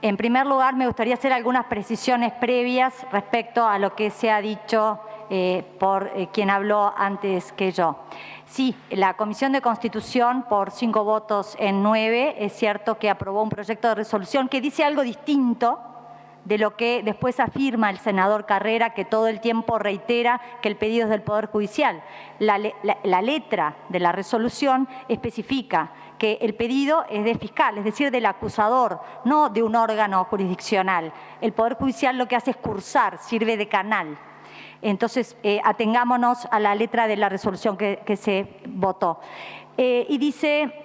En primer lugar, me gustaría hacer algunas precisiones previas respecto a lo que se ha dicho por quien habló antes que yo. Sí, la Comisión de Constitución, por 5 votos en 9, es cierto que aprobó un proyecto de resolución que dice algo distinto de lo que después afirma el senador Carrera, que todo el tiempo reitera que el pedido es del Poder Judicial. La letra de la resolución especifica que el pedido es de fiscal, es decir, del acusador, no de un órgano jurisdiccional. El Poder Judicial lo que hace es cursar, sirve de canal. Entonces, atengámonos a la letra de la resolución que se votó. Y dice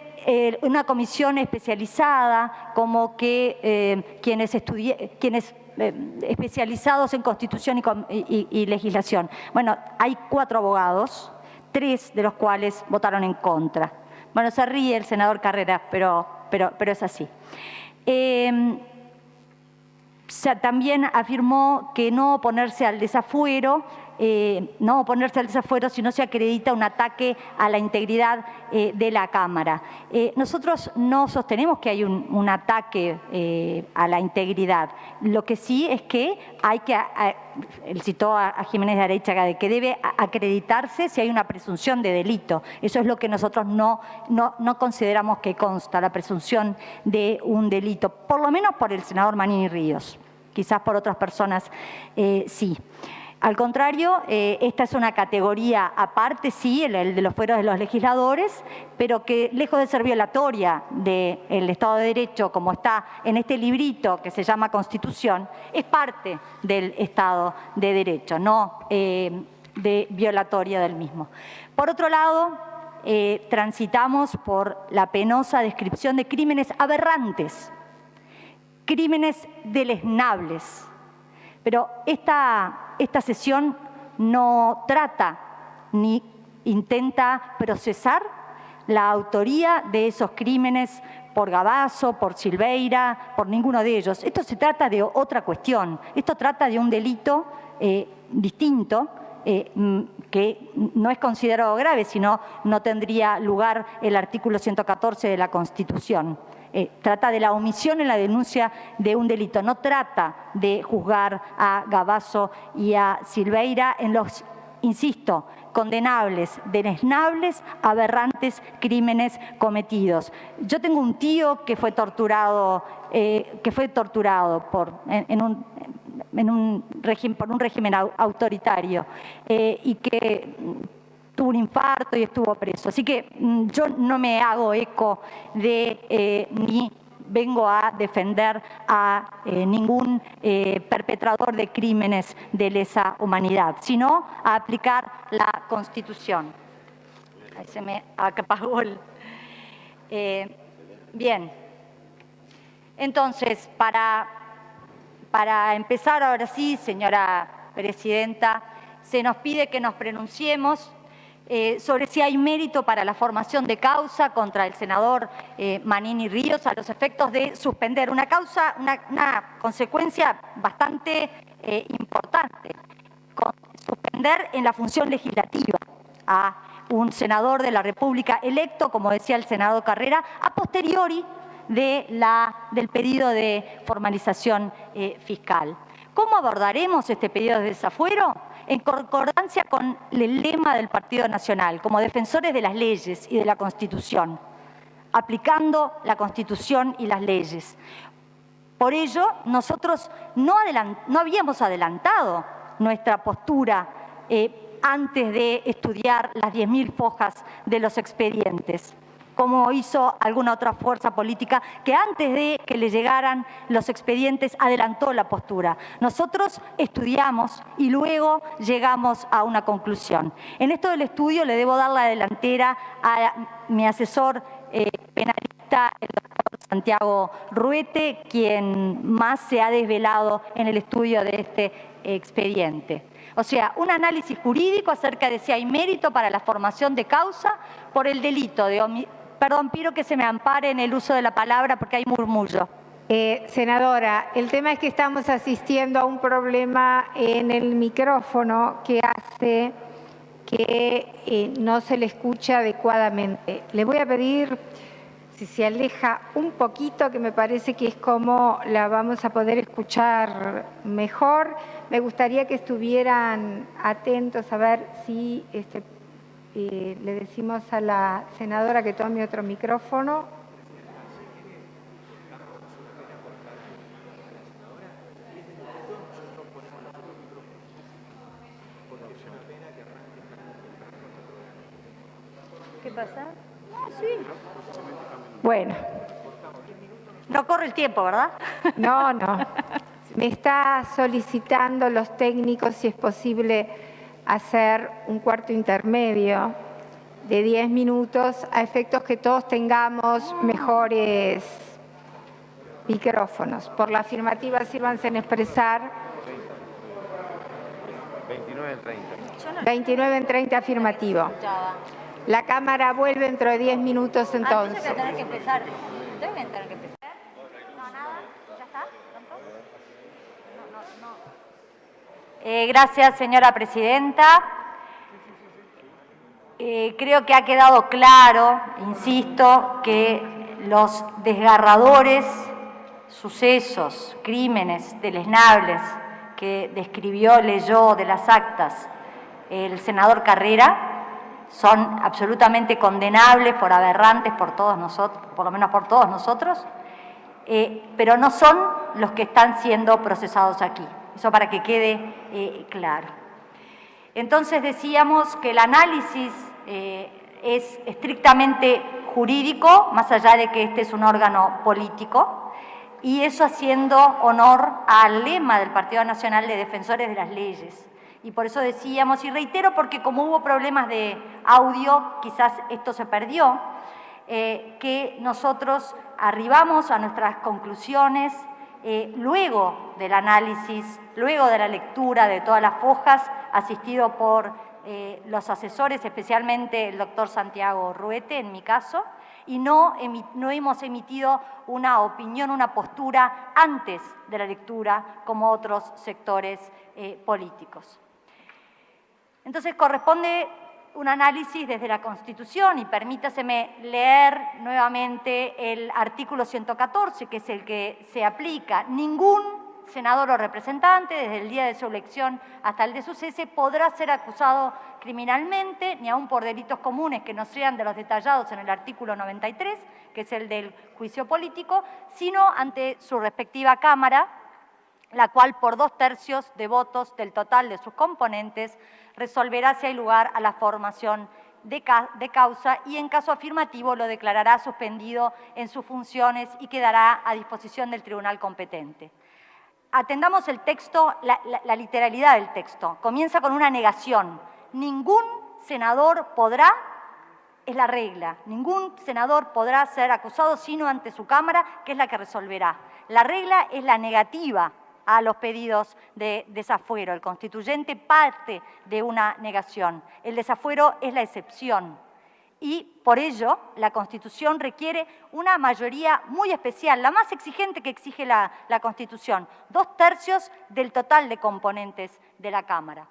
una comisión especializada, como que quienes especializados en Constitución y legislación. Bueno, hay 4 abogados, 3 de los cuales votaron en contra. Bueno, se ríe el senador Carrera, pero es así. También afirmó que no oponerse al desafuero, si no se acredita un ataque a la integridad de la Cámara. Nosotros no sostenemos que hay un ataque a la integridad. Lo que sí es que hay que, él citó a Jiménez de Arechaga, de que debe acreditarse si hay una presunción de delito. Eso es lo que nosotros no consideramos que consta, la presunción de un delito, por lo menos por el senador Manini Ríos. Quizás por otras personas sí. Al contrario, esta es una categoría aparte, sí, el de los fueros de los legisladores, pero que lejos de ser violatoria del Estado de Derecho, como está en este librito que se llama Constitución, es parte del Estado de Derecho, no de violatoria del mismo. Por otro lado, transitamos por la penosa descripción de crímenes aberrantes, crímenes deleznables. Pero esta sesión no trata ni intenta procesar la autoría de esos crímenes por Gavazo, por Silveira, por ninguno de ellos. Esto se trata de otra cuestión. Esto trata de un delito distinto que no es considerado grave, sino no tendría lugar el artículo 114 de la Constitución. Trata de la omisión en la denuncia de un delito, no trata de juzgar a Gavazo y a Silveira en los, insisto, condenables, deleznables, aberrantes crímenes cometidos. Yo tengo un tío que fue torturado, por un régimen autoritario y que tuvo un infarto y estuvo preso. Así que yo no me hago eco de ni vengo a defender a ningún perpetrador de crímenes de lesa humanidad, sino a aplicar la Constitución. Ahí se me apagó el... bien. Entonces, para empezar ahora sí, señora presidenta, se nos pide que nos pronunciemos sobre si hay mérito para la formación de causa contra el senador Manini Ríos a los efectos de suspender una consecuencia bastante importante, suspender en la función legislativa a un senador de la República electo, como decía el senador Carrera, a posteriori del pedido de formalización fiscal. ¿Cómo abordaremos este pedido de desafuero? En concordancia con el lema del Partido Nacional, como defensores de las leyes y de la Constitución, aplicando la Constitución y las leyes. Por ello, nosotros no habíamos adelantado nuestra postura antes de estudiar las 10.000 fojas de los expedientes, como hizo alguna otra fuerza política que antes de que le llegaran los expedientes adelantó la postura. Nosotros estudiamos y luego llegamos a una conclusión. En esto del estudio le debo dar la delantera a mi asesor penalista, el doctor Santiago Ruete, quien más se ha desvelado en el estudio de este expediente. O sea, un análisis jurídico acerca de si hay mérito para la formación de causa por el delito de homicidio. Perdón, pido que se me ampare en el uso de la palabra porque hay murmullo. Senadora, el tema es que estamos asistiendo a un problema en el micrófono que hace que no se le escuche adecuadamente. Le voy a pedir, si se aleja un poquito, que me parece que es como la vamos a poder escuchar mejor. Me gustaría que estuvieran atentos a ver si le decimos a la senadora que tome otro micrófono. ¿Qué pasa? Sí. Bueno. No corre el tiempo, ¿verdad? No, no. Me está solicitando los técnicos si es posible hacer un cuarto intermedio de 10 minutos a efectos que todos tengamos mejores micrófonos. Por la afirmativa, sírvanse en expresar. 29 en 30. 29 en 30 afirmativo. La Cámara vuelve dentro de 10 minutos entonces. Voy a tener que empezar. Voy a tener que empezar. No, nada. ¿Ya está? ¿Pronto? Gracias, señora presidenta. Creo que ha quedado claro, insisto, que los desgarradores sucesos, crímenes deleznables que describió, leyó de las actas el senador Carrera son absolutamente condenables, por aberrantes por todos nosotros, por lo menos por todos nosotros, pero no son los que están siendo procesados aquí. Eso para que quede claro. Entonces decíamos que el análisis es estrictamente jurídico, más allá de que este es un órgano político, y eso haciendo honor al lema del Partido Nacional de Defensores de las Leyes. Y por eso decíamos, y reitero porque como hubo problemas de audio, quizás esto se perdió, que nosotros arribamos a nuestras conclusiones luego del análisis, luego de la lectura de todas las fojas, asistido por los asesores, especialmente el doctor Santiago Ruete, en mi caso, y no hemos emitido una opinión, una postura antes de la lectura, como otros sectores políticos. Entonces corresponde un análisis desde la Constitución y permítaseme leer nuevamente el artículo 114, que es el que se aplica. Ningún senador o representante, desde el día de su elección hasta el de su cese, podrá ser acusado criminalmente, ni aun por delitos comunes que no sean de los detallados en el artículo 93, que es el del juicio político, sino ante su respectiva Cámara, la cual por 2/3 de votos del total de sus componentes resolverá si hay lugar a la formación de causa y en caso afirmativo lo declarará suspendido en sus funciones y quedará a disposición del tribunal competente. Atendamos el texto, la literalidad del texto. Comienza con una negación. Ningún senador podrá, es la regla, ningún senador podrá ser acusado sino ante su Cámara, que es la que resolverá. La regla es la negativa a los pedidos de desafuero. El constituyente parte de una negación. El desafuero es la excepción. Y por ello la Constitución requiere una mayoría muy especial, la más exigente que exige la Constitución, 2/3 del total de componentes de la Cámara.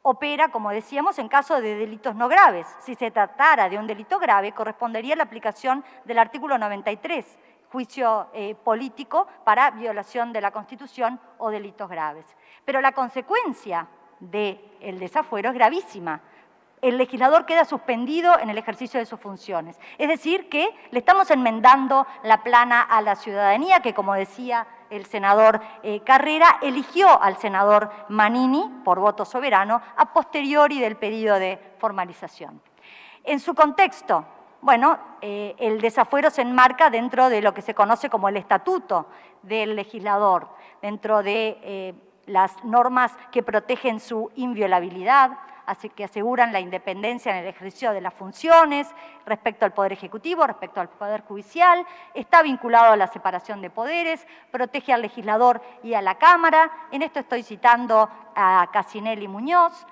Opera, como decíamos, en caso de delitos no graves. Si se tratara de un delito grave, correspondería la aplicación del artículo 93, juicio político para violación de la Constitución o delitos graves. Pero la consecuencia del desafuero es gravísima. El legislador queda suspendido en el ejercicio de sus funciones. Es decir, que le estamos enmendando la plana a la ciudadanía, que como decía el senador Carrera, eligió al senador Manini por voto soberano a posteriori del pedido de formalización. En su contexto, bueno, el desafuero se enmarca dentro de lo que se conoce como el estatuto del legislador, dentro de las normas que protegen su inviolabilidad, así que aseguran la independencia en el ejercicio de las funciones respecto al Poder Ejecutivo, respecto al Poder Judicial, está vinculado a la separación de poderes, protege al legislador y a la Cámara. En esto estoy citando a Casinelli Muñoz.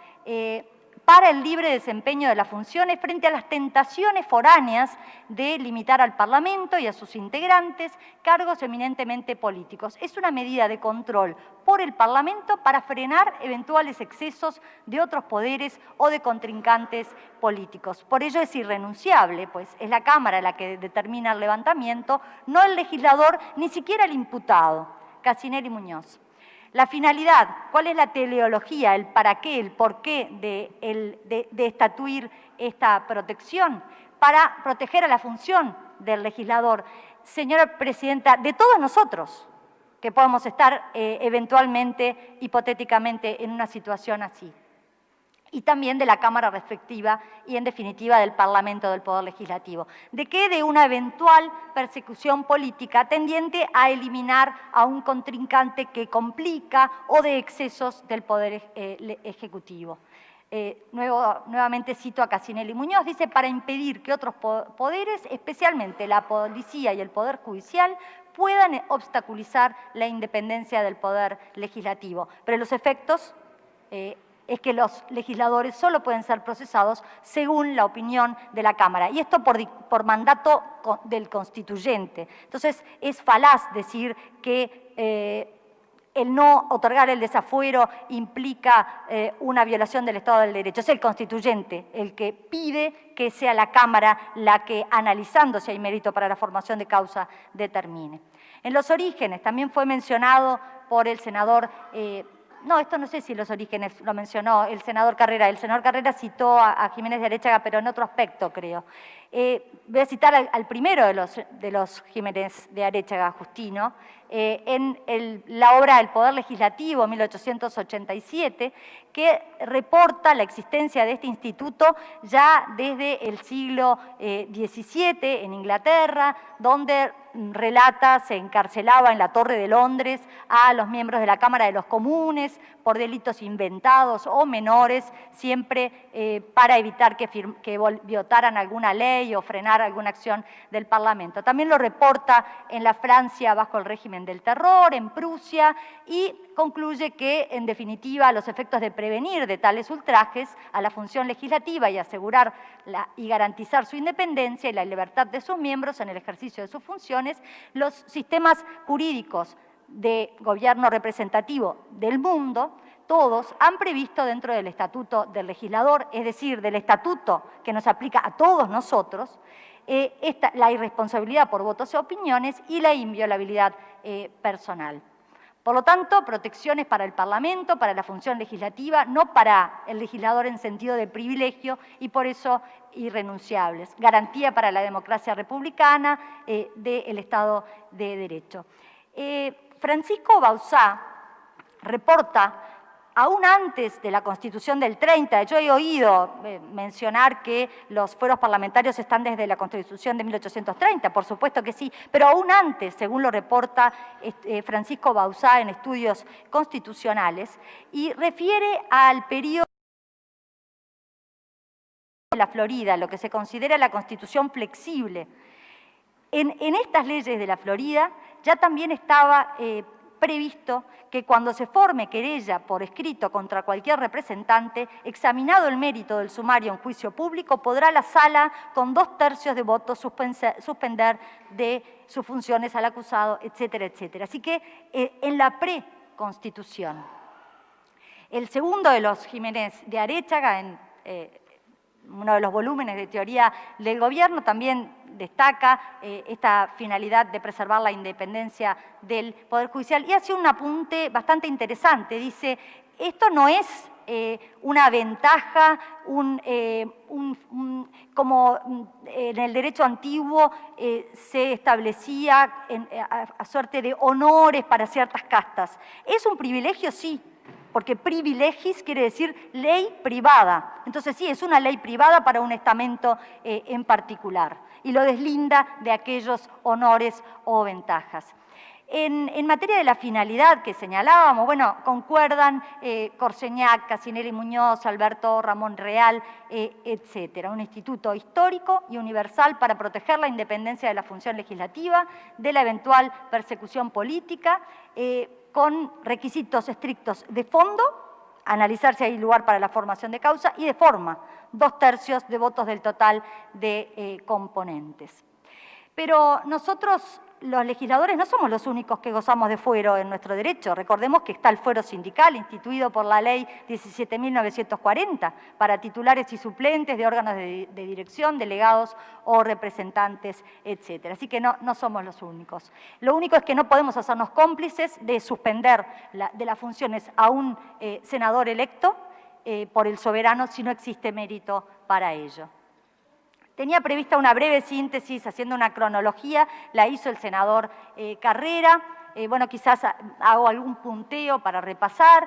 para el libre desempeño de las funciones frente a las tentaciones foráneas de limitar al Parlamento y a sus integrantes cargos eminentemente políticos. Es una medida de control por el Parlamento para frenar eventuales excesos de otros poderes o de contrincantes políticos. Por ello es irrenunciable, pues es la Cámara la que determina el levantamiento, no el legislador, ni siquiera el imputado, Cassinelli Muñoz. La finalidad, ¿cuál es la teleología, el para qué, el por qué de estatuir esta protección? Para proteger a la función del legislador. Señora Presidenta, de todos nosotros que podemos estar eventualmente, hipotéticamente, en una situación así. Y también de la Cámara respectiva y, en definitiva, del Parlamento, del Poder Legislativo. ¿De qué? De una eventual persecución política tendiente a eliminar a un contrincante que complica o de excesos del Poder Ejecutivo. Nuevamente cito a Cassinelli Muñoz, dice, para impedir que otros poderes, especialmente la policía y el Poder Judicial, puedan obstaculizar la independencia del Poder Legislativo. Pero los efectos es que los legisladores solo pueden ser procesados según la opinión de la Cámara. Y esto por mandato del constituyente. Entonces, es falaz decir que el no otorgar el desafuero implica una violación del Estado del Derecho. Es el constituyente el que pide que sea la Cámara la que, analizando si hay mérito para la formación de causa, determine. En los orígenes, también fue mencionado por el senador... No, esto no sé si los orígenes lo mencionó el senador Carrera. El senador Carrera citó a Jiménez de Aréchaga, pero en otro aspecto, creo. Voy a citar al primero de los Jiménez de Aréchaga, Justino, en la obra El Poder Legislativo, 1887, que reporta la existencia de este instituto ya desde el siglo XVII en Inglaterra, donde relata, se encarcelaba en la Torre de Londres a los miembros de la Cámara de los Comunes por delitos inventados o menores, siempre para evitar que violaran alguna ley o frenar alguna acción del Parlamento. También lo reporta en la Francia bajo el régimen del terror, en Prusia, y concluye que, en definitiva, los efectos de prevenir de tales ultrajes a la función legislativa y asegurar y garantizar su independencia y la libertad de sus miembros en el ejercicio de sus funciones, los sistemas jurídicos de gobierno representativo del mundo, todos han previsto dentro del Estatuto del Legislador, es decir, del Estatuto que nos aplica a todos nosotros, la irresponsabilidad por votos y opiniones y la inviolabilidad personal. Por lo tanto, protecciones para el Parlamento, para la función legislativa, no para el legislador en sentido de privilegio y por eso irrenunciables. Garantía para la democracia republicana del Estado de Derecho. Francisco Bauzá reporta, aún antes de la Constitución del 30, yo he oído mencionar que los fueros parlamentarios están desde la Constitución de 1830, por supuesto que sí, pero aún antes, según lo reporta Francisco Bauzá en Estudios Constitucionales, y refiere al periodo de la Florida, lo que se considera la Constitución flexible. En estas leyes de la Florida ya también estaba previsto que cuando se forme querella por escrito contra cualquier representante, examinado el mérito del sumario en juicio público, podrá la sala, con 2/3 de votos, suspender de sus funciones al acusado, etcétera, etcétera. Así que en la preconstitución. El segundo de los Jiménez de Aréchaga, en uno de los volúmenes de teoría del gobierno, también destaca esta finalidad de preservar la independencia del Poder Judicial y hace un apunte bastante interesante. Dice, esto no es una ventaja, como en el derecho antiguo se establecía a suerte de honores para ciertas castas. ¿Es un privilegio? Sí. Porque privilegis quiere decir ley privada. Entonces sí, es una ley privada para un estamento en particular y lo deslinda de aquellos honores o ventajas. En materia de la finalidad que señalábamos, bueno, concuerdan Corseñac, Cassinelli Muñoz, Alberto Ramón Real, etcétera. Un instituto histórico y universal para proteger la independencia de la función legislativa, de la eventual persecución política, con requisitos estrictos de fondo, analizar si hay lugar para la formación de causa y de forma, 2/3 de votos del total de componentes. Pero nosotros, los legisladores, no somos los únicos que gozamos de fuero en nuestro derecho. Recordemos que está el fuero sindical instituido por la Ley 17.940 para titulares y suplentes de órganos de dirección, delegados o representantes, etc. Así que no somos los únicos. Lo único es que no podemos hacernos cómplices de suspender de las funciones a un senador electo por el soberano si no existe mérito para ello. Tenía prevista una breve síntesis haciendo una cronología, la hizo el senador Carrera. Bueno, quizás hago algún punteo para repasar.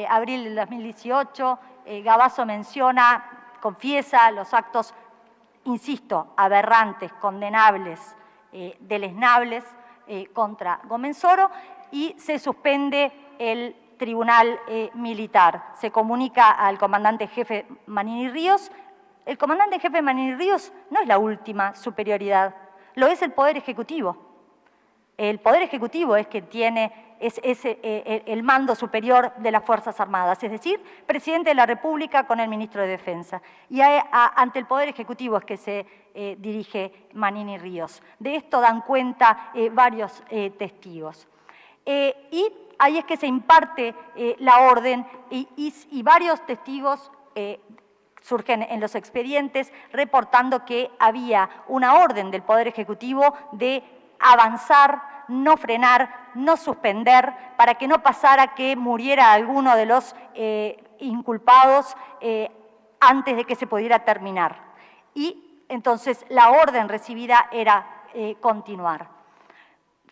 Abril del 2018, Gavazo confiesa los actos, insisto, aberrantes, condenables, deleznables contra Gómez-Soro y se suspende el tribunal militar. Se comunica al comandante jefe Manini Ríos. El comandante jefe Manini Ríos no es la última superioridad, lo es el Poder Ejecutivo. El Poder Ejecutivo es quien tiene el mando superior de las Fuerzas Armadas, es decir, presidente de la República con el ministro de Defensa. Y ante el Poder Ejecutivo es que se dirige Manini Ríos. De esto dan cuenta varios testigos. Y ahí es que se imparte la orden y varios testigos surgen en los expedientes reportando que había una orden del Poder Ejecutivo de avanzar, no frenar, no suspender, para que no pasara que muriera alguno de los inculpados antes de que se pudiera terminar. Y entonces la orden recibida era continuar.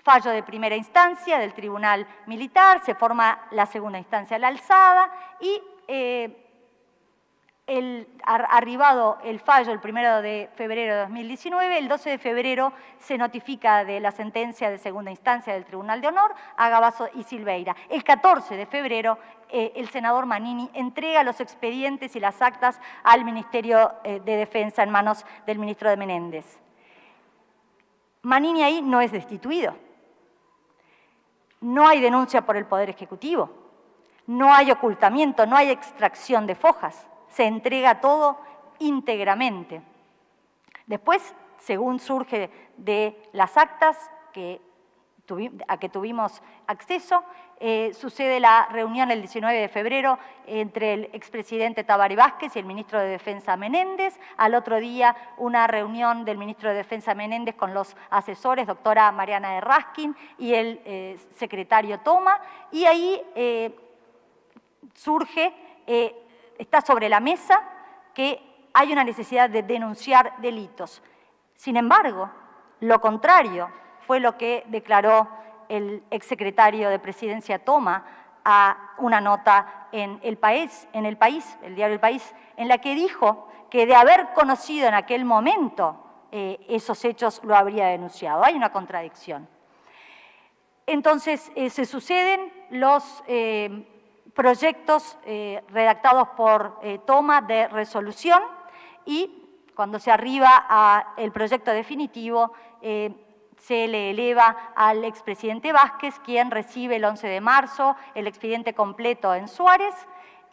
Fallo de primera instancia del Tribunal Militar, se forma la segunda instancia a la alzada y arribado el fallo el 1 de febrero de 2019, el 12 de febrero se notifica de la sentencia de segunda instancia del Tribunal de Honor a Gavazo y Silveira. El 14 de febrero el senador Manini entrega los expedientes y las actas al Ministerio de Defensa en manos del ministro de Menéndez. Manini ahí no es destituido. No hay denuncia por el Poder Ejecutivo. No hay ocultamiento, no hay extracción de fojas. Se entrega todo íntegramente. Después, según surge de las actas a que tuvimos acceso, sucede la reunión el 19 de febrero entre el expresidente Tabaré Vázquez y el ministro de Defensa Menéndez. Al otro día, una reunión del ministro de Defensa Menéndez con los asesores, doctora Mariana de Raskin y el secretario Toma, y ahí está sobre la mesa que hay una necesidad de denunciar delitos. Sin embargo, lo contrario fue lo que declaró el exsecretario de Presidencia Toma a una nota en El País, el diario El País, en la que dijo que de haber conocido en aquel momento esos hechos lo habría denunciado. Hay una contradicción. Entonces, se suceden los proyectos redactados por Toma de resolución y cuando se arriba al proyecto definitivo se le eleva al expresidente Vázquez, quien recibe el 11 de marzo el expediente completo en Suárez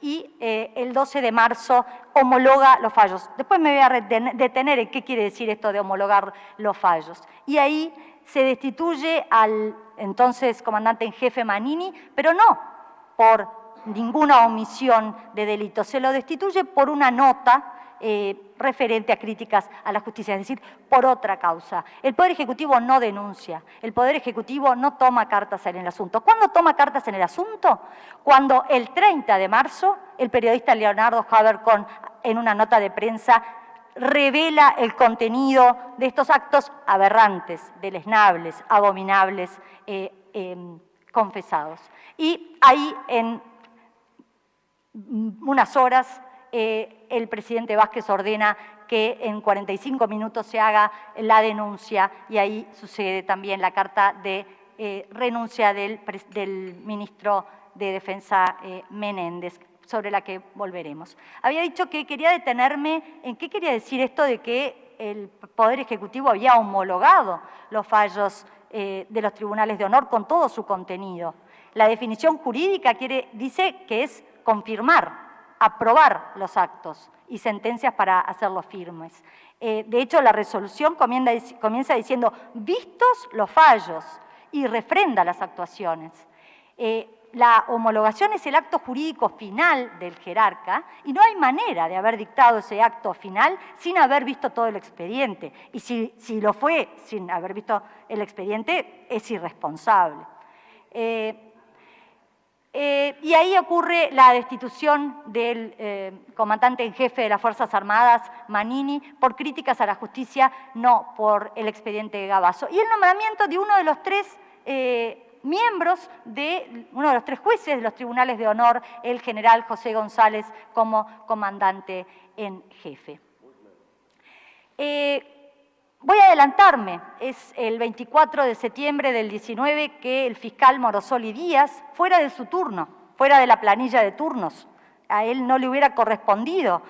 y el 12 de marzo homologa los fallos. Después me voy a detener en qué quiere decir esto de homologar los fallos. Y ahí se destituye al entonces comandante en jefe Manini, pero no por ninguna omisión de delito. Se lo destituye por una nota referente a críticas a la justicia, es decir, por otra causa. El Poder Ejecutivo no denuncia, el Poder Ejecutivo no toma cartas en el asunto. ¿Cuándo toma cartas en el asunto? Cuando el 30 de marzo el periodista Leonardo Habercorn, en una nota de prensa, revela el contenido de estos actos aberrantes, deleznables, abominables, confesados. Y ahí en unas horas el presidente Vázquez ordena que en 45 minutos se haga la denuncia y ahí sucede también la carta de renuncia del ministro de Defensa Menéndez, sobre la que volveremos. Había dicho que quería detenerme en qué quería decir esto de que el Poder Ejecutivo había homologado los fallos de los tribunales de honor con todo su contenido. La definición jurídica dice que es confirmar, aprobar los actos y sentencias para hacerlos firmes. De hecho, la resolución comienza diciendo, vistos los fallos, y refrenda las actuaciones. La homologación es el acto jurídico final del jerarca y no hay manera de haber dictado ese acto final sin haber visto todo el expediente. Y si lo fue sin haber visto el expediente, es irresponsable. Y ahí ocurre la destitución del comandante en jefe de las Fuerzas Armadas, Manini, por críticas a la justicia, no por el expediente de Gavazo. Y el nombramiento de uno de los tres miembros de uno de los tres jueces de los tribunales de honor, el general José González, como comandante en jefe. Voy a adelantarme, es el 24 de septiembre del 19 que el fiscal Morosoli Díaz, fuera de su turno, fuera de la planilla de turnos, a él no le hubiera correspondido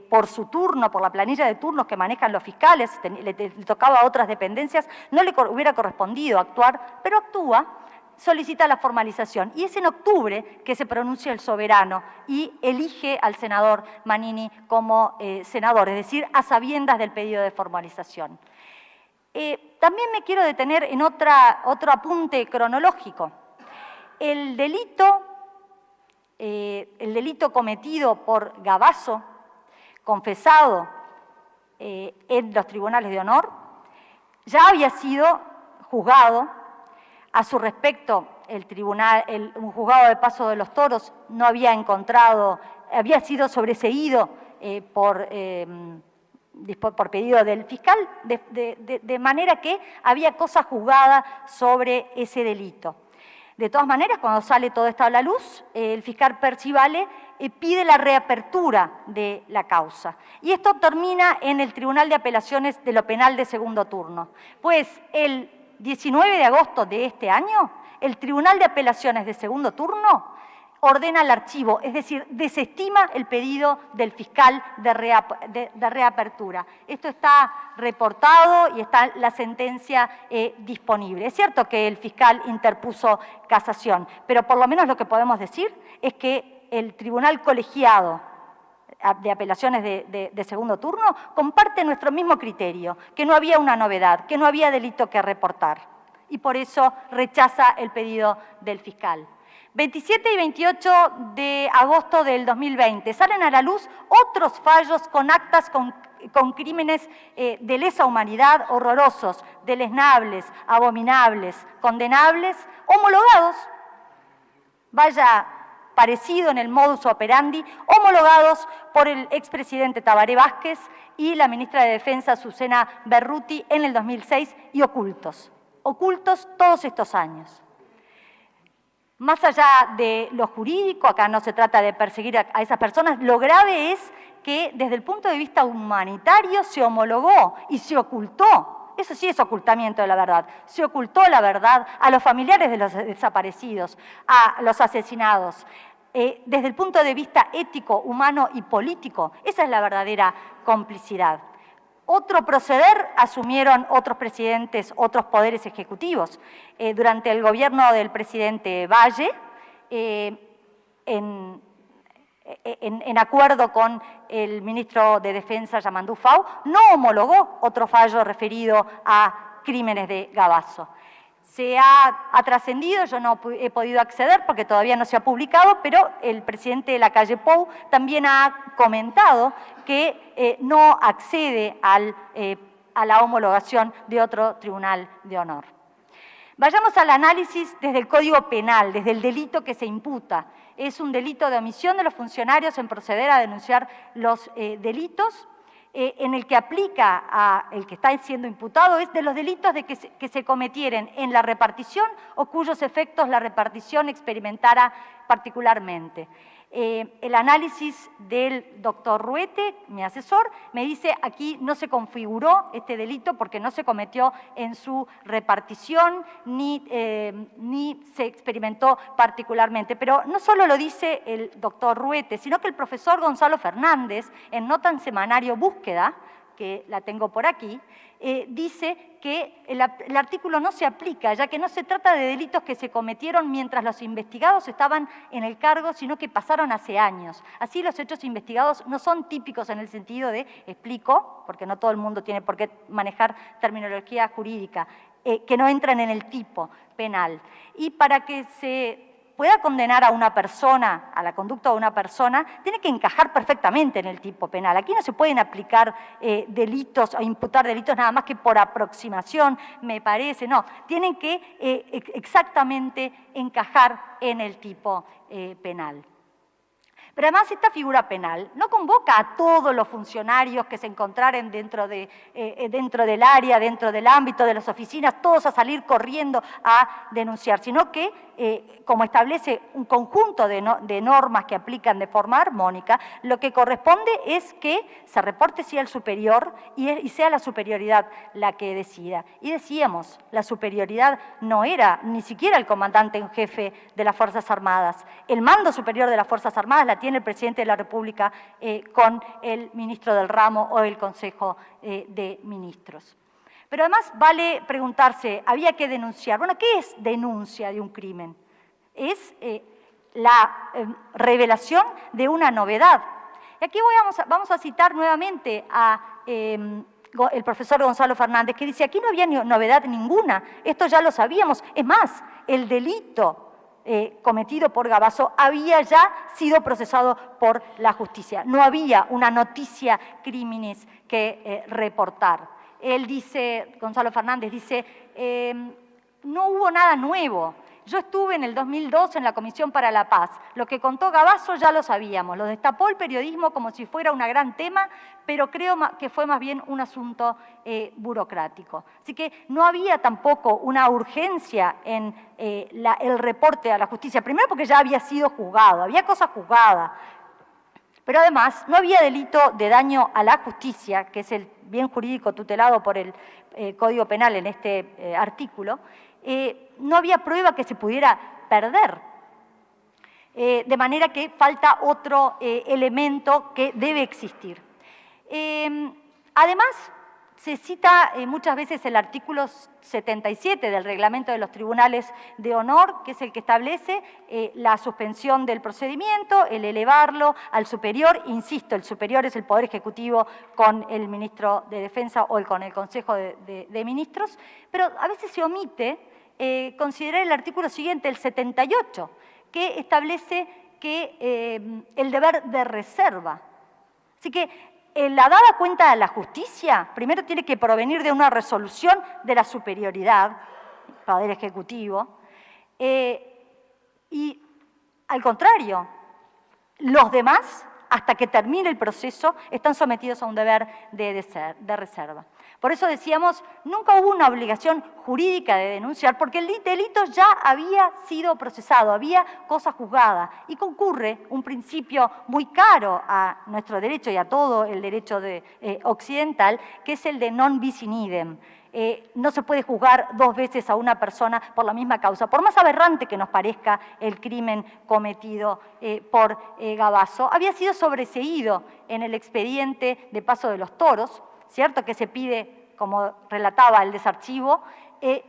por su turno, por la planilla de turnos que manejan los fiscales, le tocaba a otras dependencias, no le hubiera correspondido actuar, pero actúa, solicita la formalización. Y es en octubre que se pronuncia el soberano y elige al senador Manini como senador, es decir, a sabiendas del pedido de formalización. También me quiero detener en otro apunte cronológico. El delito cometido por Gavazo, confesado en los tribunales de honor, ya había sido juzgado. A su respecto, un juzgado de Paso de los Toros no había encontrado, había sido sobreseído por pedido del fiscal, de manera que había cosa juzgada sobre ese delito. De todas maneras, cuando sale todo esto a la luz, el fiscal Percivale pide la reapertura de la causa. Y esto termina en el Tribunal de Apelaciones de lo Penal de segundo turno. Pues el 19 de agosto de este año, el Tribunal de Apelaciones de segundo turno ordena el archivo, es decir, desestima el pedido del fiscal de reapertura. Esto está reportado y está la sentencia disponible. Es cierto que el fiscal interpuso casación, pero por lo menos lo que podemos decir es que el Tribunal Colegiado de Apelaciones de segundo turno comparte nuestro mismo criterio, que no había una novedad, que no había delito que reportar, y por eso rechaza el pedido del fiscal. 27 y 28 de agosto del 2020 salen a la luz otros fallos con actas con crímenes de lesa humanidad horrorosos, deleznables, abominables, condenables, homologados, vaya parecido en el modus operandi, homologados por el expresidente Tabaré Vázquez y la ministra de Defensa, Susana Berruti, en el 2006, y ocultos todos estos años. Más allá de lo jurídico, acá no se trata de perseguir a esas personas, lo grave es que desde el punto de vista humanitario se homologó y se ocultó. Eso sí es ocultamiento de la verdad. Se ocultó la verdad a los familiares de los desaparecidos, a los asesinados. Desde el punto de vista ético, humano y político, esa es la verdadera complicidad. Otro proceder asumieron otros presidentes, otros poderes ejecutivos. Durante el gobierno del presidente Valle, en acuerdo con el ministro de Defensa, Yamandú Fau, no homologó otro fallo referido a crímenes de Gavazo. Se ha trascendido, yo no he podido acceder porque todavía no se ha publicado, pero el presidente de la calle Pou también ha comentado que no accede a la homologación de otro tribunal de honor. Vayamos al análisis desde el Código Penal, desde el delito que se imputa. Es un delito de omisión de los funcionarios en proceder a denunciar los delitos, en el que aplica a el que está siendo imputado es de los delitos que se cometieren en la repartición o cuyos efectos la repartición experimentara particularmente. El análisis del doctor Ruete, mi asesor, me dice aquí no se configuró este delito porque no se cometió en su repartición ni se experimentó particularmente. Pero no solo lo dice el doctor Ruete, sino que el profesor Gonzalo Fernández, en nota en semanario Búsqueda, que la tengo por aquí, dice que el artículo no se aplica, ya que no se trata de delitos que se cometieron mientras los investigados estaban en el cargo, sino que pasaron hace años. Así, los hechos investigados no son típicos en el sentido de, explico, porque no todo el mundo tiene por qué manejar terminología jurídica, que no entran en el tipo penal. Y para que se pueda condenar a una persona, a la conducta de una persona, tiene que encajar perfectamente en el tipo penal. Aquí no se pueden aplicar delitos o imputar delitos nada más que por aproximación, me parece, no. Tienen que exactamente encajar en el tipo penal. Pero además esta figura penal no convoca a todos los funcionarios que se encontraren dentro del área, dentro del ámbito de las oficinas, todos a salir corriendo a denunciar, sino que, como establece un conjunto de normas que aplican de forma armónica, lo que corresponde es que se reporte sí al superior y sea la superioridad la que decida. Y decíamos, la superioridad no era ni siquiera el comandante en jefe de las Fuerzas Armadas. El mando superior de las Fuerzas Armadas la tiene el presidente de la República con el ministro del ramo o el Consejo de Ministros. Pero además vale preguntarse, ¿había que denunciar? Bueno, ¿qué es denuncia de un crimen? Es la revelación de una novedad. Y aquí vamos a citar nuevamente a el profesor Gonzalo Fernández, que dice, aquí no había novedad ninguna, esto ya lo sabíamos. Es más, el delito cometido por Gavazo había ya sido procesado por la justicia. No había una noticia criminis que reportar. Él dice, Gonzalo Fernández dice, no hubo nada nuevo. Yo estuve en el 2002 en la Comisión para la Paz. Lo que contó Gavazo ya lo sabíamos. Lo destapó el periodismo como si fuera un gran tema, pero creo que fue más bien un asunto burocrático. Así que no había tampoco una urgencia en el reporte a la justicia. Primero porque ya había sido juzgado, había cosas juzgadas. Pero además no había delito de daño a la justicia, que es el bien jurídico tutelado por el Código Penal en este artículo. No había prueba que se pudiera perder. De manera que falta otro elemento que debe existir. Además, se cita muchas veces el artículo 77 del Reglamento de los Tribunales de Honor, que es el que establece la suspensión del procedimiento, el elevarlo al superior. Insisto, el superior es el Poder Ejecutivo con el Ministro de Defensa o con el Consejo de Ministros, pero a veces se omite considerar el artículo siguiente, el 78, que establece que el deber de reserva. Así que la dada cuenta de la justicia, primero tiene que provenir de una resolución de la superioridad, Poder Ejecutivo, y al contrario, los demás, hasta que termine el proceso, están sometidos a un deber de reserva. Por eso decíamos, nunca hubo una obligación jurídica de denunciar, porque el delito ya había sido procesado, había cosa juzgada, y concurre un principio muy caro a nuestro derecho y a todo el derecho occidental, que es el de non bis in idem. No se puede juzgar dos veces a una persona por la misma causa. Por más aberrante que nos parezca el crimen cometido por Gavazo, había sido sobreseído en el expediente de Paso de los Toros, cierto que se pide, como relataba, el desarchivo,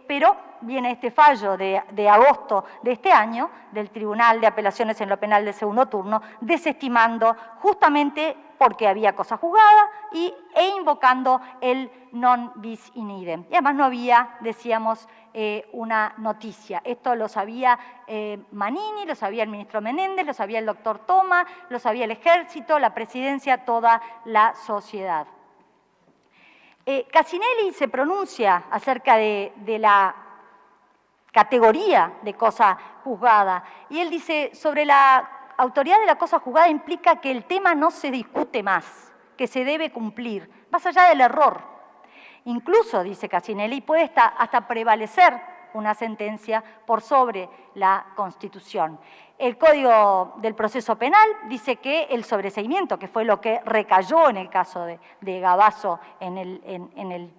pero viene este fallo de agosto de este año del Tribunal de Apelaciones en lo Penal del Segundo Turno, desestimando justamente porque había cosa juzgada e invocando el non bis in idem. Y además no había, decíamos, una noticia. Esto lo sabía Manini, lo sabía el ministro Menéndez, lo sabía el doctor Toma, lo sabía el Ejército, la Presidencia, toda la sociedad. Cassinelli se pronuncia acerca de la categoría de cosa juzgada y él dice, sobre la autoridad de la cosa juzgada implica que el tema no se discute más, que se debe cumplir, más allá del error. Incluso, dice Cassinelli, puede hasta prevalecer una sentencia por sobre la Constitución. El Código del Proceso Penal dice que el sobreseimiento, que fue lo que recayó en el caso de Gavazo en el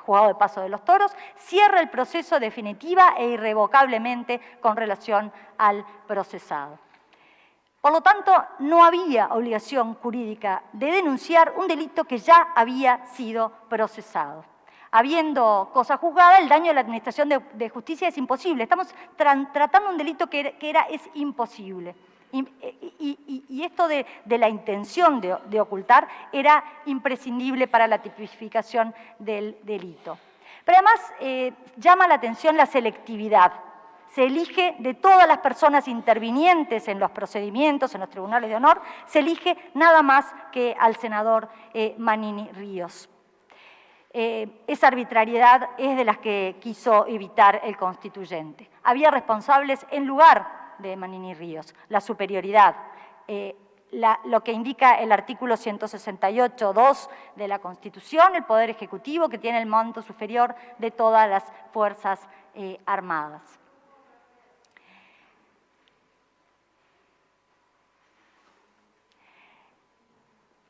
juzgado de Paso de los Toros, cierra el proceso definitiva e irrevocablemente con relación al procesado. Por lo tanto, no había obligación jurídica de denunciar un delito que ya había sido procesado. Habiendo cosa juzgada, el daño a la administración de justicia es imposible. Estamos tratando un delito que es imposible. Y esto de la intención de ocultar era imprescindible para la tipificación del delito. Pero además llama la atención la selectividad. Se elige de todas las personas intervinientes en los procedimientos, en los tribunales de honor, se elige nada más que al senador Manini Ríos. Esa arbitrariedad es de las que quiso evitar el constituyente. Había responsables en lugar de Manini Ríos, la superioridad, lo que indica el artículo 168.2 de la Constitución, el Poder Ejecutivo, que tiene el mando superior de todas las Fuerzas Armadas.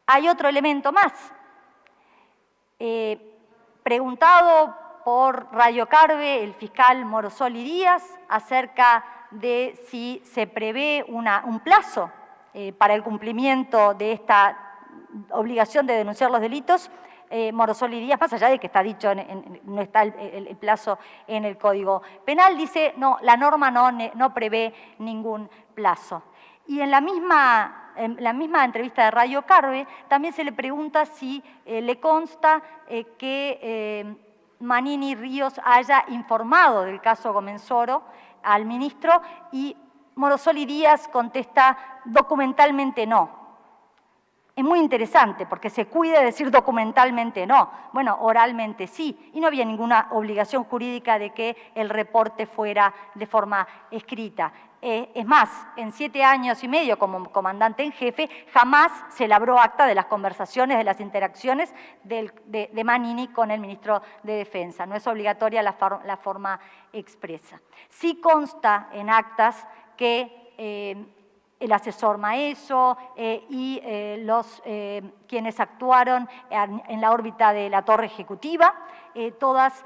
Hay otro elemento más. Preguntado por Rayo Carve, el fiscal Morosoli Díaz, acerca de si se prevé un plazo para el cumplimiento de esta obligación de denunciar los delitos, Morosoli Díaz, más allá de que está dicho, no está el plazo en el Código Penal, dice, no, la norma no prevé ningún plazo. Y en la misma entrevista de Rayo Carve también se le pregunta si le consta que Manini Ríos haya informado del caso Gomenzoro al ministro, y Morosoli Díaz contesta documentalmente no. Es muy interesante porque se cuida de decir documentalmente no. Bueno, oralmente sí, y no había ninguna obligación jurídica de que el reporte fuera de forma escrita. Es más, en 7 años y medio como comandante en jefe, jamás se elaboró acta de las conversaciones, de las interacciones de Manini con el ministro de Defensa. No es obligatoria la forma expresa. Sí consta en actas que el asesor Maeso y quienes actuaron en la órbita de la torre ejecutiva, todos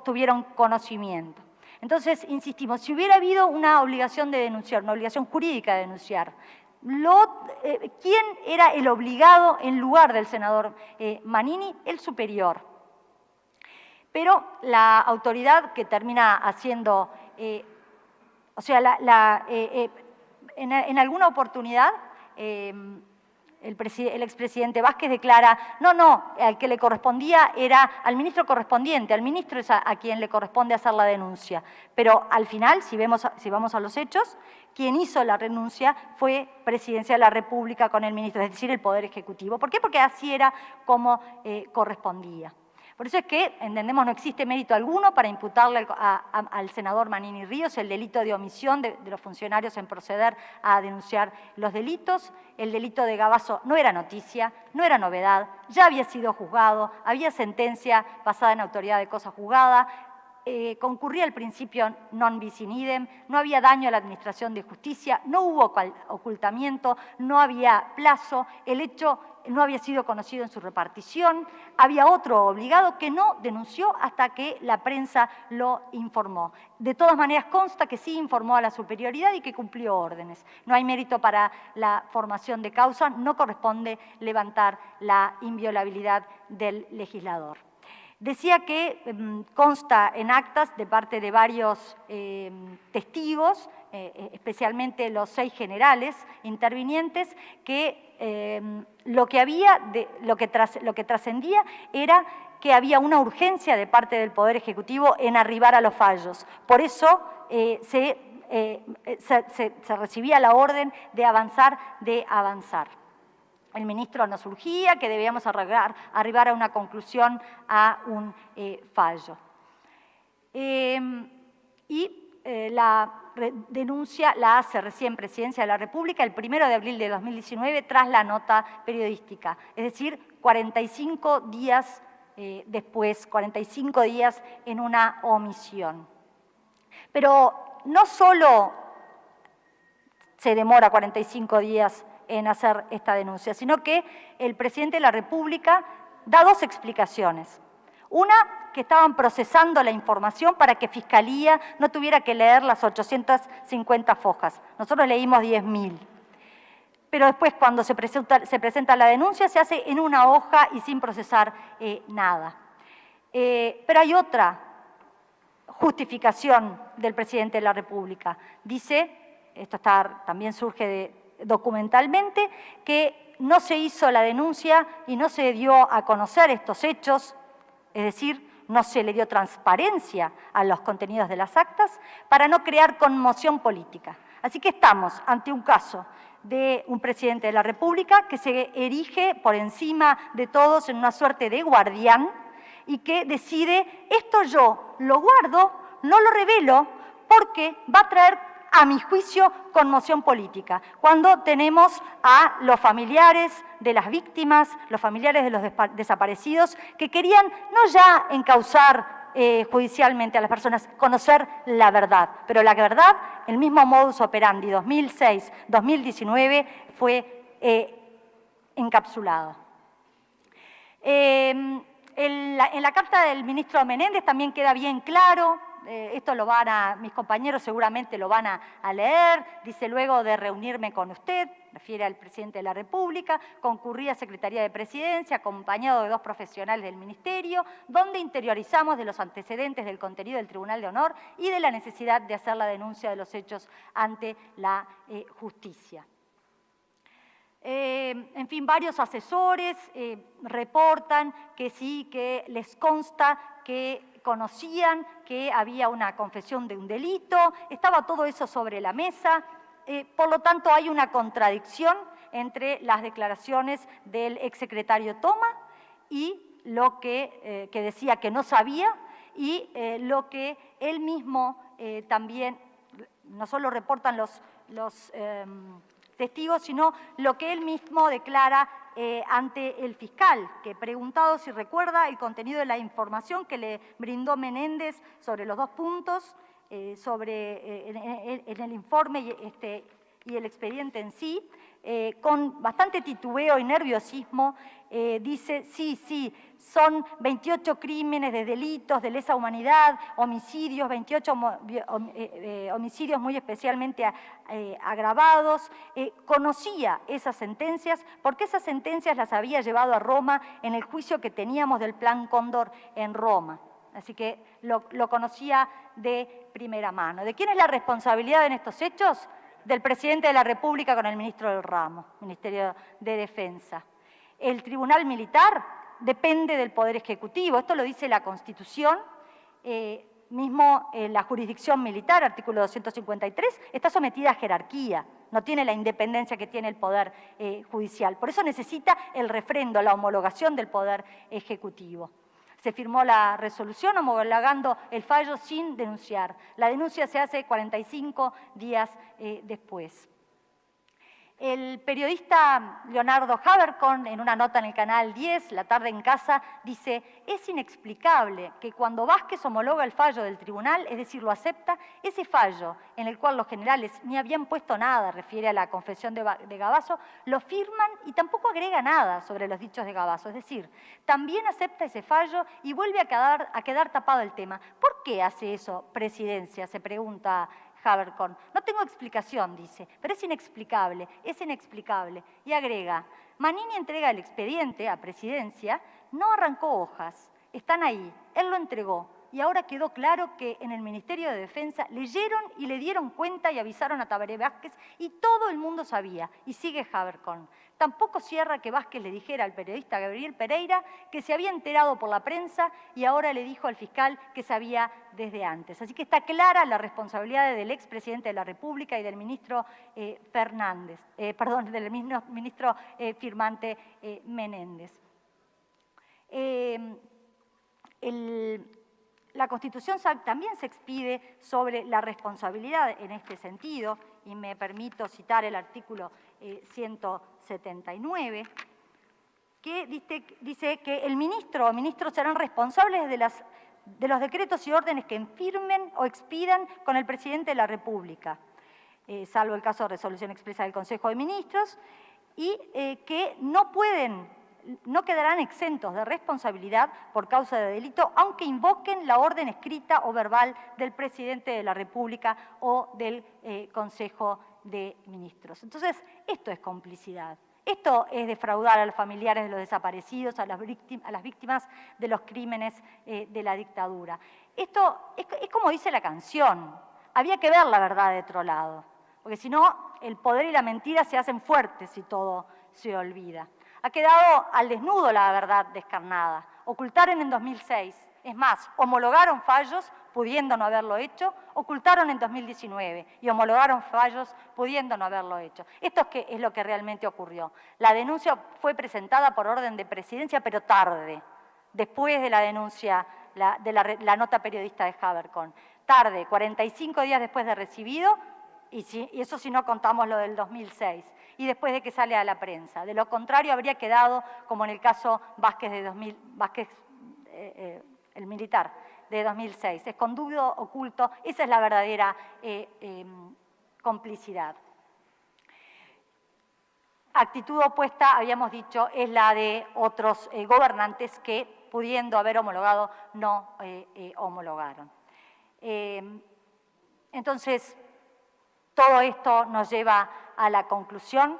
tuvieron conocimiento. Entonces, insistimos, si hubiera habido una obligación de denunciar, una obligación jurídica de denunciar, ¿quién era el obligado en lugar del senador Manini? El superior. Pero la autoridad que termina haciendo, en alguna oportunidad, el expresidente Vázquez declara, no, al que le correspondía era al ministro correspondiente, al ministro es a quien le corresponde hacer la denuncia. Pero al final, si vamos a los hechos, quien hizo la renuncia fue Presidencia de la República con el ministro, es decir, el Poder Ejecutivo. ¿Por qué? Porque así era como correspondía. Por eso es que, entendemos, no existe mérito alguno para imputarle al senador Manini Ríos el delito de omisión de los funcionarios en proceder a denunciar los delitos. El delito de Gavazo no era noticia, no era novedad, ya había sido juzgado, había sentencia basada en autoridad de cosa juzgada, concurría el principio non bis in idem, no había daño a la administración de justicia, no hubo ocultamiento, no había plazo, el hecho no había sido conocido en su repartición, había otro obligado que no denunció hasta que la prensa lo informó. De todas maneras, consta que sí informó a la superioridad y que cumplió órdenes. No hay mérito para la formación de causa, no corresponde levantar la inviolabilidad del legislador. Decía que consta en actas de parte de varios testigos, especialmente los 6 generales intervinientes, que lo que trascendía era que había una urgencia de parte del Poder Ejecutivo en arribar a los fallos. Por eso se recibía la orden de avanzar. El ministro nos urgía que debíamos arribar a una conclusión, a un fallo. La denuncia la hace recién Presidencia de la República el 1 de abril de 2019 tras la nota periodística, es decir, 45 días después, 45 días en una omisión. Pero no solo se demora 45 días en hacer esta denuncia, sino que el presidente de la República da 2 explicaciones. Una, que estaban procesando la información para que Fiscalía no tuviera que leer las 850 fojas. Nosotros leímos 10.000. Pero después, cuando se presenta la denuncia, se hace en una hoja y sin procesar nada. Pero hay otra justificación del presidente de la República. Dice, esto también surge documentalmente, que no se hizo la denuncia y no se dio a conocer estos hechos, es decir, no se le dio transparencia a los contenidos de las actas para no crear conmoción política. Así que estamos ante un caso de un presidente de la República que se erige por encima de todos en una suerte de guardián y que decide, esto yo lo guardo, no lo revelo, porque va a traer, a mi juicio, conmoción política. Cuando tenemos a los familiares de las víctimas, los familiares de los desaparecidos, que querían no ya encauzar judicialmente a las personas, conocer la verdad. Pero la verdad, el mismo modus operandi 2006-2019 fue encapsulado. En la carta del ministro Menéndez también queda bien claro, esto mis compañeros seguramente lo van a leer, dice: luego de reunirme con usted, refiere al presidente de la República, concurrí a Secretaría de Presidencia acompañado de 2 profesionales del Ministerio, donde interiorizamos de los antecedentes del contenido del Tribunal de Honor y de la necesidad de hacer la denuncia de los hechos ante la justicia. En fin, varios asesores reportan que sí, que les consta que conocían que había una confesión de un delito, estaba todo eso sobre la mesa, por lo tanto hay una contradicción entre las declaraciones del exsecretario Toma y lo que decía que no sabía y lo que él mismo también, no solo reportan los testigos, sino lo que él mismo declara ante el fiscal, que preguntado si recuerda el contenido de la información que le brindó Menéndez sobre los 2 puntos, en el informe y el expediente en sí, con bastante titubeo y nerviosismo, dice: sí, son 28 crímenes de delitos de lesa humanidad, homicidios, 28 homicidios muy especialmente agravados. Conocía esas sentencias porque esas sentencias las había llevado a Roma en el juicio que teníamos del Plan Cóndor en Roma. Así que lo conocía de primera mano. ¿De quién es la responsabilidad en estos hechos? Del presidente de la República con el ministro del ramo, Ministerio de Defensa. El Tribunal Militar depende del Poder Ejecutivo, esto lo dice la Constitución, mismo la jurisdicción militar, artículo 253, está sometida a jerarquía, no tiene la independencia que tiene el Poder Judicial. Por eso necesita el refrendo, la homologación del Poder Ejecutivo. Se firmó la resolución homologando el fallo sin denunciar. La denuncia se hace 45 días después. El periodista Leonardo Habercorn, en una nota en el Canal 10, La tarde en casa, dice: es inexplicable que cuando Vázquez homologa el fallo del tribunal, es decir, lo acepta, ese fallo, en el cual los generales ni habían puesto nada, refiere a la confesión de Gavazo, lo firman y tampoco agrega nada sobre los dichos de Gavazo. Es decir, también acepta ese fallo y vuelve a quedar tapado el tema. ¿Por qué hace eso Presidencia?, se pregunta Habercorn. No tengo explicación, dice, pero es inexplicable. Y agrega: Manini entrega el expediente a Presidencia, no arrancó hojas, están ahí, él lo entregó. Y ahora quedó claro que en el Ministerio de Defensa leyeron y le dieron cuenta y avisaron a Tabaré Vázquez y todo el mundo sabía. Y sigue Habercorn. Tampoco cierra que Vázquez le dijera al periodista Gabriel Pereira que se había enterado por la prensa y ahora le dijo al fiscal que sabía desde antes. Así que está clara la responsabilidad del expresidente de la República y del ministro del ministro firmante Menéndez. La Constitución también se expide sobre la responsabilidad en este sentido, y me permito citar el artículo 179, que dice que el ministro o ministros serán responsables de los decretos y órdenes que firmen o expidan con el presidente de la República, salvo el caso de resolución expresa del Consejo de Ministros, y que no quedarán exentos de responsabilidad por causa de delito, aunque invoquen la orden escrita o verbal del presidente de la República o del Consejo de Ministros. Entonces, esto es complicidad. Esto es defraudar a los familiares de los desaparecidos, a las víctimas de los crímenes de la dictadura. Esto es como dice la canción, había que ver la verdad de otro lado, porque si no, el poder y la mentira se hacen fuertes si todo se olvida. Ha quedado al desnudo la verdad descarnada. Ocultaron en 2006, es más, homologaron fallos pudiendo no haberlo hecho, ocultaron en 2019 y homologaron fallos pudiendo no haberlo hecho. Esto es lo que realmente ocurrió. La denuncia fue presentada por orden de presidencia, pero tarde, después de la denuncia, la nota periodista de Habercorn. Tarde, 45 días después de recibido, y eso si no contamos lo del 2006, y después de que sale a la prensa. De lo contrario, habría quedado, como en el caso Vázquez, el militar, de 2006. Escondido, oculto, esa es la verdadera complicidad. Actitud opuesta, habíamos dicho, es la de otros gobernantes que, pudiendo haber homologado, no homologaron. Entonces, todo esto nos lleva a la conclusión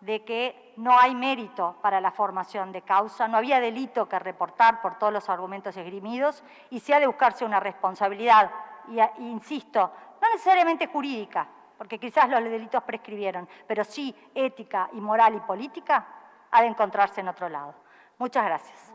de que no hay mérito para la formación de causa, no había delito que reportar por todos los argumentos esgrimidos y se ha de buscarse una responsabilidad, y insisto, no necesariamente jurídica, porque quizás los delitos prescribieron, pero sí ética y moral y política, ha de encontrarse en otro lado. Muchas gracias.